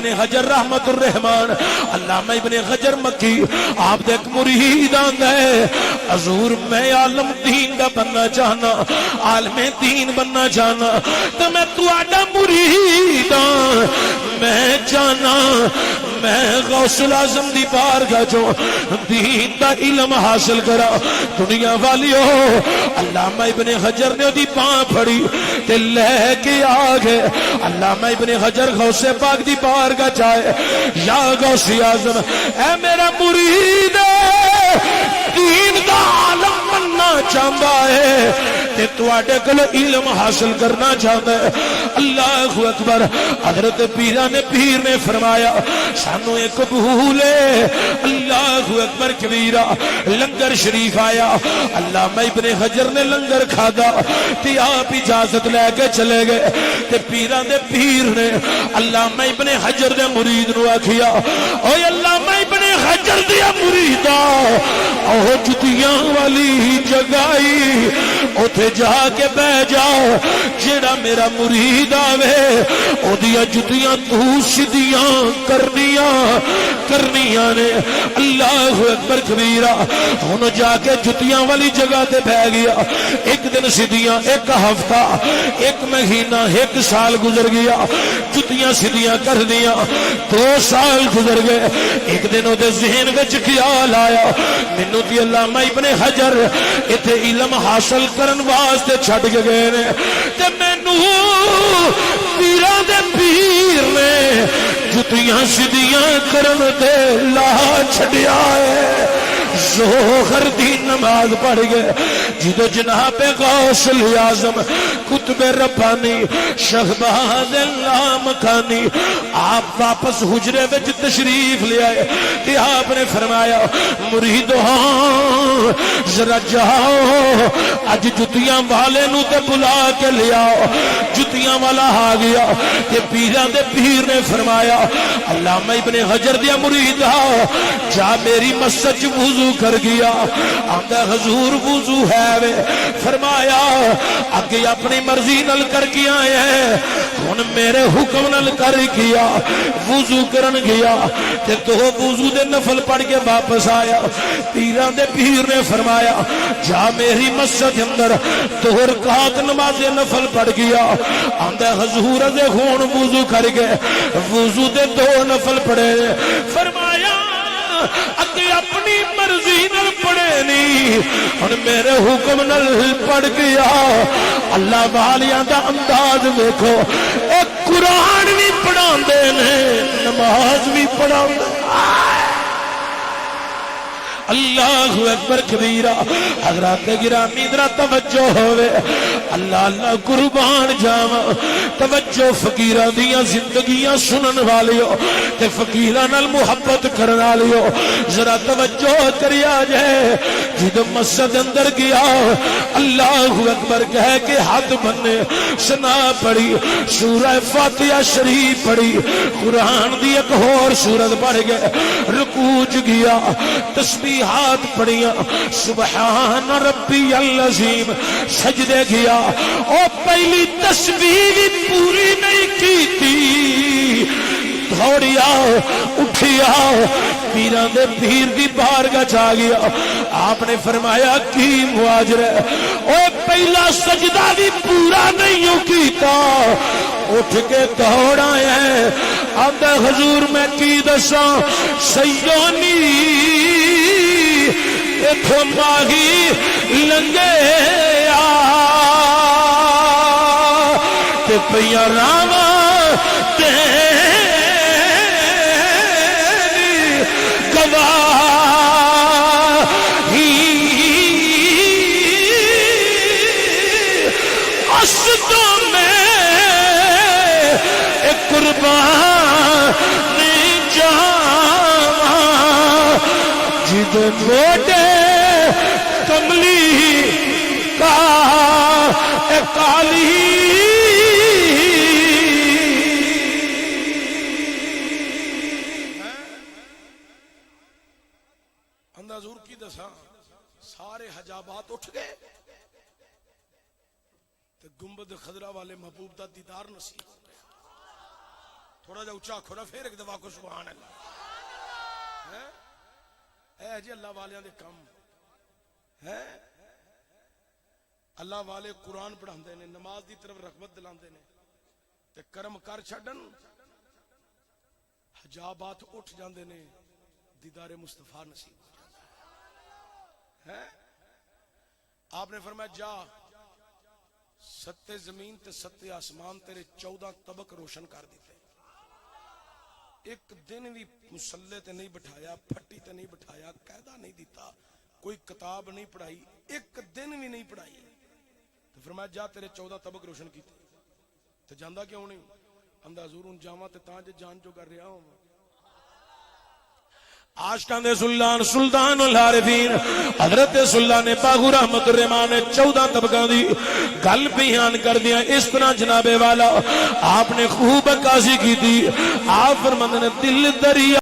ابن حجر رحمت الرحمان علامہ ابن حجر مکی آپ دے ایک مرید آندا ہے حضور میں عالم دین دا بننا چاہنا عالم دین بننا چاہنا تو میں تہاڈا مرید ہاں میں چاہنا میں غوث الاعظم دی بارگاہ چوں دین دا علم حاصل کرا دنیا والیو علامہ ابن حجر نے دی باں پھڑی تے لے کے آ گئے علامہ ابن حجر غوث پاک دی بارگاہ چائے یا غوث اعظم اے میرا مرید دین دا عالم بننا چاہتا ہے تے تواڈے کول علم حاصل کرنا چاہتا ہے اللہ اکبر حضرت پیر نے فرمایا سانو ایک قبول ہے اللہ اکبر کبیرہ لنگر شریف آیا علامہ ابن حجر نے لنگر کھادا تے آپ اجازت لے کے چلے گئے تے پیران دے پیر نے علامہ ابن حجر دے مرید نو آکھیا اوے علامہ ابن حجر دے مریدا او جتیاں والی جگائی اوتھے جا کے بہ جاؤ جیڑا میرا مرید آوے او دیا جتیاں تو سیدھیاں کرنیاں نے اللہ اکبر کبیرہ ہن جا کے جتیاں والی جگہ تے بہ گیا ایک دن سیدھیاں ایک ہفتہ ایک مہینہ ایک سال گزر گیا جتیاں سیدھیاں کر دیا 2 سال گزر گئے ایک دن او دے ذہن وچ خیال آیا مینوں تے علامہ ابن حجر ایتھے علم حاصل کرن واسطے چھڈ کے گئے نے تے مینوں پیراں دے پیر نے جتیاں سیدھیاں کرن تے لا چھڈیا ہے ظہر دی نماز پڑھ گئے جدو جناب غوث الاعظم قطب ربانی شہباز اللہ مکانی آپ واپس حجرے وچ تشریف لے آئے کہ آپ نے فرمایا مریدو ہاں ذرا جاؤ اج جتیاں والے نو تے بلا کے لے آؤ جتیاں والا آ گیا کہ پیراں دے پیر نے فرمایا علامہ ابن حجر دیا مرید جا میری مسجد وضو کر گیا آندا حضور وضو ہے وے فرمایا اگے اپنی مرضی نال کر کے آئے ہیں ہن میرے حکم نال کر گیا وضو کرن گیا تے تو وضو دے نفل پڑھ کے واپس آیا پیراں دے پیر نے فرمایا جا میری مسجد اندر 2 رکعت نماز نفل پڑھ گیا آندا حضور دے ہون وضو کر کے وضو دے 2 نفل پڑھے فرمایا اگے اپنی مرضی نال پڑھے نہیں ہن میرے حکم نال پڑھ گیا اللہ والیاں دا انداز دیکھو اے قرآن بھی پڑھاندے نے نماز بھی پڑھاندے اللہ اکبر کبیرہ حضرات گرامی ذرا توجہ ہوئے اللہ اللہ قربان جاواں توجہ فقیراں دیاں زندگیاں سنن والیو تے فقیراں نال محبت کرن والیو ذرا توجہ کریا جائے جد مسجد اندر گیا اللہ اکبر کہہ کے ہاتھ بننے سنا پڑھی سورہ فاتحہ شریف پڑھی قرآن دی ایک اور سورت پڑھ گئے رکوع گیا تسبیح ہاتھ پڑھیا سبحان ربی العظیم سجدے گیا او پہلی تسبیح پوری نہیں کی تھی دوڑیا اٹھیا پیراں دے پیر دی بارگاہ چا گیا آپ نے فرمایا کی مواجر ہے او پہلا سجدہ بھی پورا نہیں کیتا اٹھ کے دوڑ آیا ہے آندا حضور میں کی دساں سیونی ایتھے ماہی لنگے تے پیا راواں تیری گواہی اسدوں میں ایک قربان جاواں جد موٹے کملی کا کالی اندازور کی دساں سارے حجابات اٹھ گئے تے گنبد خضرا والے محبوب دا دیدار نصیب ہو گیا تھوڑا جا اچھا آکھو نا پھر ایک دفعہ کو سبحان اللہ اے جی اللہ والیاں دے کم ہے اللہ والے قرآن پڑھاندے نے نماز دی طرف رغبت دلاندے نے تے کرم کر چھڈن حجابات اٹھ جاندے نے دیدار مصطفیٰ نصیب ہو جاتا ہے آپ نے فرمایا جا ستے زمین تے ستے آسمان تیرے 14 طبق روشن کر دیتے ایک دن بھی مسلے تے نہیں بٹھایا پھٹی تے نہیں بٹھایا قاعدہ نہیں دیتا کوئی کتاب نہیں پڑھائی ایک دن بھی نہیں پڑھائی تو فرمایا جا تیرے 14 طبق روشن کیتے تو جاندہ کیوں نہیں اندھا حضور ان جاواں تے تاں جے جان جو کر رہا ہوں عاشقان دے سلطان العارفین حضرت سلطان باغو رحمت الرحمان نے 14 طبقاں دی گل بیان کر دیا اس طرح جناب والا آپ نے خوب عکاسی کی تھی آپ فرماندے نے دل دریا